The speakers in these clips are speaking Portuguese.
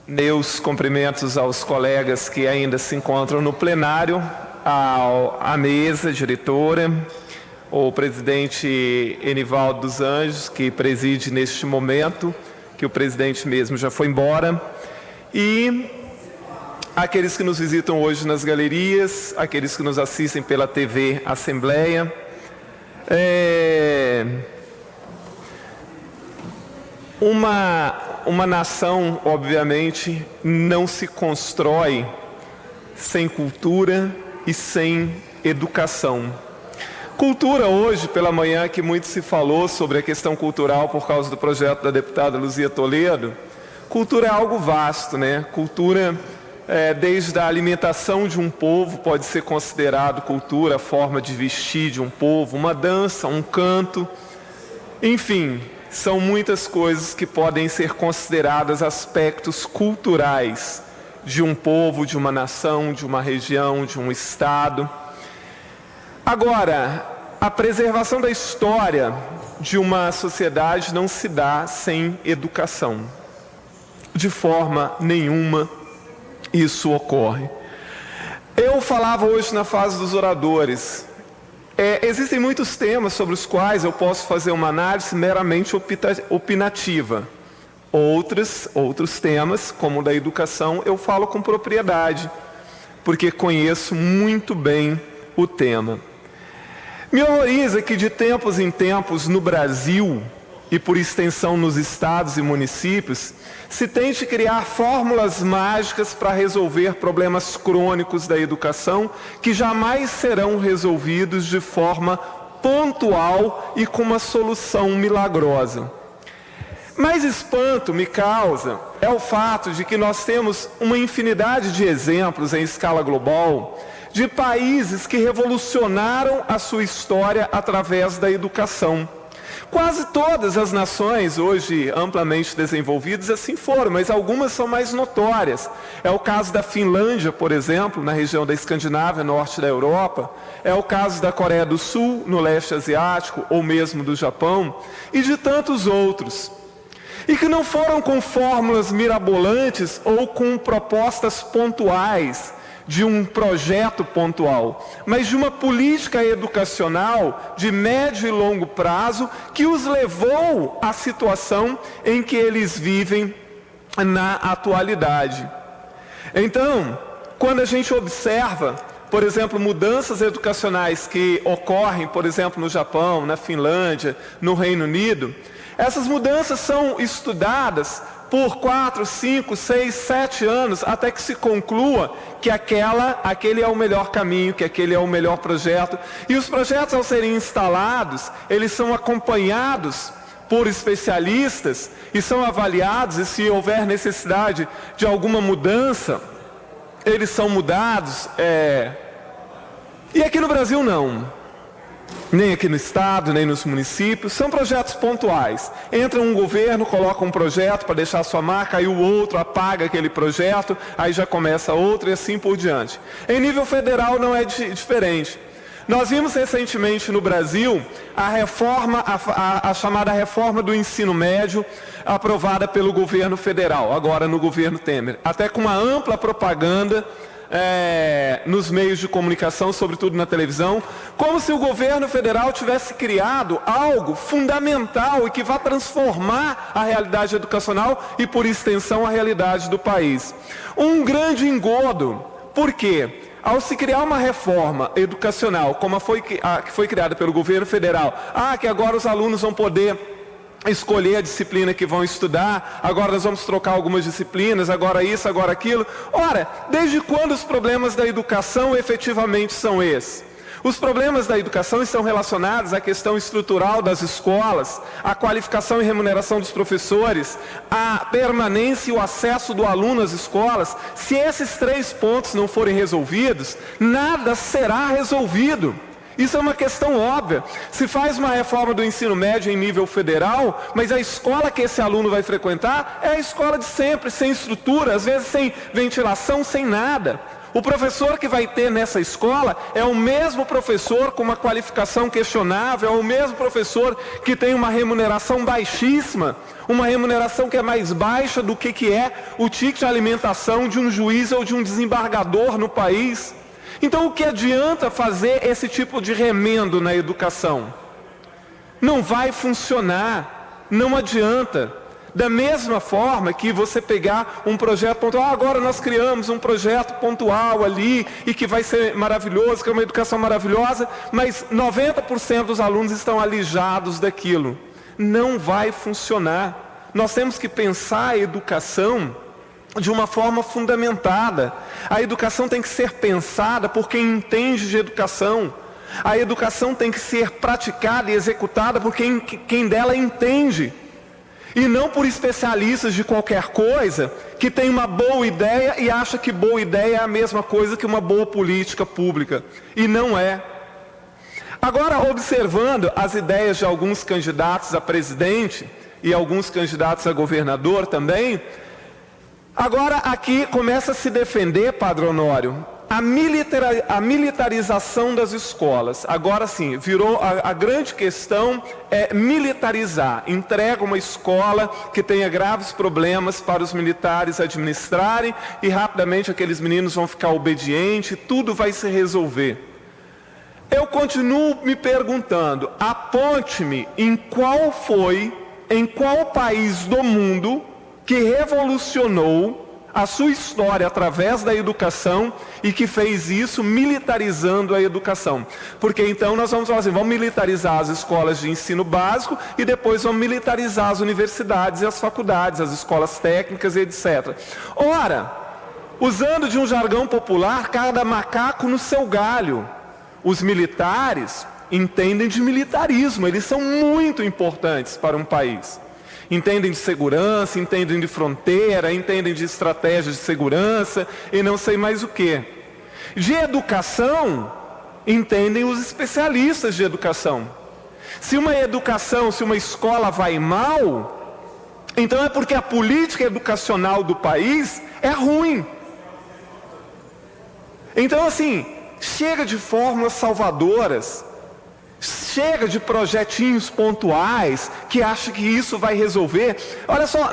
Meus cumprimentos aos colegas que ainda se encontram no plenário, à mesa diretora, o presidente Enivaldo dos Anjos, que preside neste momento, que o presidente mesmo já foi embora, e aqueles que nos visitam hoje nas galerias, aqueles que nos assistem pela TV Assembleia. Uma nação, obviamente, não se constrói sem cultura e sem educação. Cultura hoje, pela manhã, que muito se falou sobre a questão cultural por causa do projeto da deputada Luzia Toledo. Cultura é algo vasto, né? Cultura, desde a alimentação de um povo, pode ser considerado cultura, a forma de vestir de um povo, uma dança, um canto, enfim. São muitas coisas que podem ser consideradas aspectos culturais de um povo, de uma nação, de uma região, de um estado. Agora, a preservação da história de uma sociedade não se dá sem educação. De forma nenhuma isso ocorre. Eu falava hoje na fase dos oradores. Existem muitos temas sobre os quais eu posso fazer uma análise meramente opinativa. Outros temas, como o da educação, eu falo com propriedade, porque conheço muito bem o tema. Me horroriza que de tempos em tempos no Brasil, e por extensão nos estados e municípios, se tente criar fórmulas mágicas para resolver problemas crônicos da educação que jamais serão resolvidos de forma pontual e com uma solução milagrosa. Mais espanto me causa é o fato de que nós temos uma infinidade de exemplos em escala global de países que revolucionaram a sua história através da educação. Quase todas as nações hoje amplamente desenvolvidas assim foram, mas algumas são mais notórias. É o caso da Finlândia, por exemplo, na região da Escandinávia, norte da Europa. É o caso da Coreia do Sul, no leste asiático, ou mesmo do Japão, e de tantos outros. E que não foram com fórmulas mirabolantes ou com propostas pontuais, de um projeto pontual, mas de uma política educacional de médio e longo prazo que os levou à situação em que eles vivem na atualidade. Então, quando a gente observa, por exemplo, mudanças educacionais que ocorrem, por exemplo, no Japão, na Finlândia, no Reino Unido, essas mudanças são estudadas por 4, 5, 6, 7 anos, até que se conclua que aquele é o melhor caminho, que aquele é o melhor projeto. E os projetos, ao serem instalados, eles são acompanhados por especialistas e são avaliados, e se houver necessidade de alguma mudança, eles são mudados. E aqui no Brasil não. Nem aqui no estado, nem nos municípios, são projetos pontuais. Entra um governo, coloca um projeto para deixar sua marca, aí o outro apaga aquele projeto, aí já começa outro e assim por diante. Em nível federal não é diferente. Nós vimos recentemente no Brasil a reforma, a chamada reforma do ensino médio, aprovada pelo governo federal, agora no governo Temer, até com uma ampla propaganda nos meios de comunicação, sobretudo na televisão, como se o governo federal tivesse criado algo fundamental e que vá transformar a realidade educacional e, por extensão, a realidade do país. Um grande engodo. Por quê? Ao se criar uma reforma educacional, como que foi criada pelo governo federal, que agora os alunos vão poder escolher a disciplina que vão estudar, agora nós vamos trocar algumas disciplinas, agora isso, agora aquilo. Ora, desde quando os problemas da educação efetivamente são esses? Os problemas da educação estão relacionados à questão estrutural das escolas, à qualificação e remuneração dos professores, à permanência e o acesso do aluno às escolas. Se esses 3 pontos não forem resolvidos, nada será resolvido. Isso é uma questão óbvia. Se faz uma reforma do ensino médio em nível federal, mas a escola que esse aluno vai frequentar é a escola de sempre, sem estrutura, às vezes sem ventilação, sem nada. O professor que vai ter nessa escola é o mesmo professor com uma qualificação questionável, é o mesmo professor que tem uma remuneração baixíssima, uma remuneração que é mais baixa do que é o ticket de alimentação de um juiz ou de um desembargador no país. Então, o que adianta fazer esse tipo de remendo na educação? Não vai funcionar, não adianta. Da mesma forma que você pegar um projeto pontual, agora nós criamos um projeto pontual ali, e que vai ser maravilhoso, que é uma educação maravilhosa, mas 90% dos alunos estão alijados daquilo. Não vai funcionar. Nós temos que pensar a educação de uma forma fundamentada. A educação tem que ser pensada por quem entende de educação. A educação tem que ser praticada e executada por quem dela entende. E não por especialistas de qualquer coisa, que tem uma boa ideia e acha que boa ideia é a mesma coisa que uma boa política pública. E não é. Agora, observando as ideias de alguns candidatos a presidente e alguns candidatos a governador também, agora aqui começa a se defender, Padre Honório, a militarização das escolas. Agora sim, virou a grande questão é militarizar. Entrega uma escola que tenha graves problemas para os militares administrarem e rapidamente aqueles meninos vão ficar obedientes, tudo vai se resolver. Eu continuo me perguntando, aponte-me em qual país do mundo que revolucionou a sua história através da educação e que fez isso militarizando a educação. Porque então nós vamos falar assim, vamos militarizar as escolas de ensino básico e depois vamos militarizar as universidades e as faculdades, as escolas técnicas e etc. Ora, usando de um jargão popular, cada macaco no seu galho. Os militares entendem de militarismo, eles são muito importantes para um país. Entendem de segurança, entendem de fronteira, entendem de estratégia de segurança e não sei mais o que. De educação, entendem os especialistas de educação. Se uma escola vai mal, então é porque a política educacional do país é ruim. Então assim, chega de fórmulas salvadoras. Chega de projetinhos pontuais que acham que isso vai resolver. Olha só,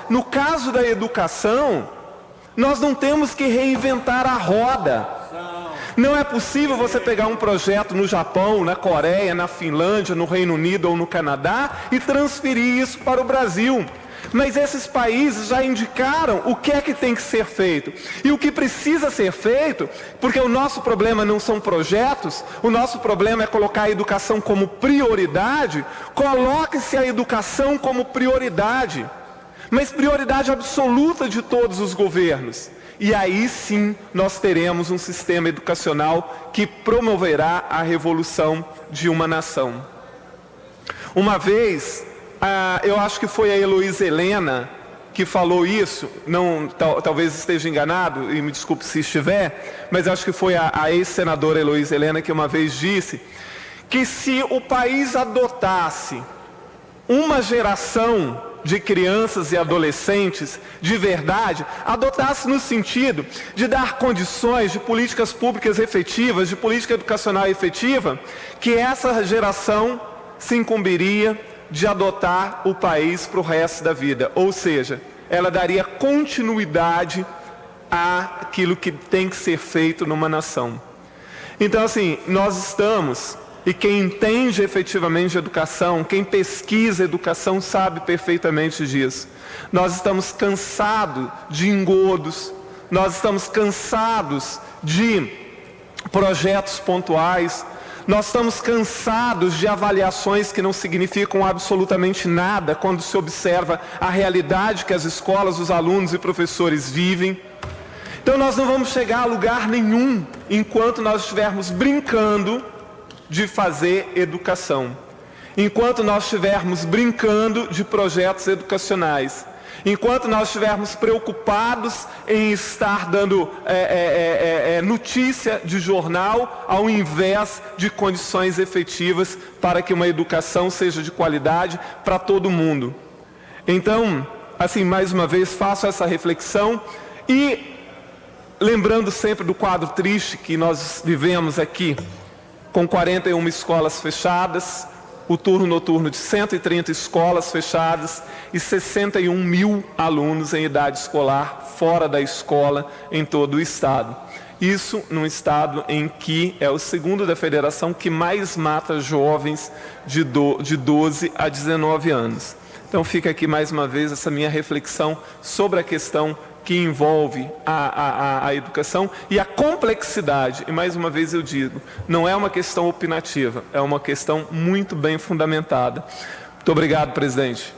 no caso da educação, nós não temos que reinventar a roda. Não é possível você pegar um projeto no Japão, na Coreia, na Finlândia, no Reino Unido ou no Canadá e transferir isso para o Brasil. Mas esses países já indicaram o que é que tem que ser feito. E o que precisa ser feito, porque o nosso problema não são projetos, o nosso problema é colocar a educação como prioridade. Coloque-se a educação como prioridade, mas prioridade absoluta de todos os governos. E aí sim nós teremos um sistema educacional que promoverá a revolução de uma nação. Uma vez, eu acho que foi a Heloísa Helena que falou isso, talvez esteja enganado, e me desculpe se estiver, mas acho que foi a ex-senadora Heloísa Helena que uma vez disse que se o país adotasse uma geração de crianças e adolescentes de verdade, adotasse no sentido de dar condições de políticas públicas efetivas, de política educacional efetiva, que essa geração se incumbiria de adotar o país para o resto da vida. Ou seja, ela daria continuidade àquilo que tem que ser feito numa nação. Então assim, nós estamos, e quem entende efetivamente de educação, quem pesquisa educação sabe perfeitamente disso. Nós estamos cansados de engodos, nós estamos cansados de projetos pontuais, nós estamos cansados de avaliações que não significam absolutamente nada quando se observa a realidade que as escolas, os alunos e professores vivem. Então nós não vamos chegar a lugar nenhum enquanto nós estivermos brincando de fazer educação. Enquanto nós estivermos brincando de projetos educacionais. Enquanto nós estivermos preocupados em estar dando notícia de jornal, ao invés de condições efetivas para que uma educação seja de qualidade para todo mundo. Então, assim, mais uma vez, faço essa reflexão e lembrando sempre do quadro triste que nós vivemos aqui, com 41 escolas fechadas, o turno noturno de 130 escolas fechadas e 61 mil alunos em idade escolar fora da escola em todo o estado. Isso num estado em que é o segundo da federação que mais mata jovens de 12 a 19 anos. Então fica aqui mais uma vez essa minha reflexão sobre a questão que envolve a educação e a complexidade. E mais uma vez eu digo, não é uma questão opinativa, é uma questão muito bem fundamentada. Muito obrigado, presidente.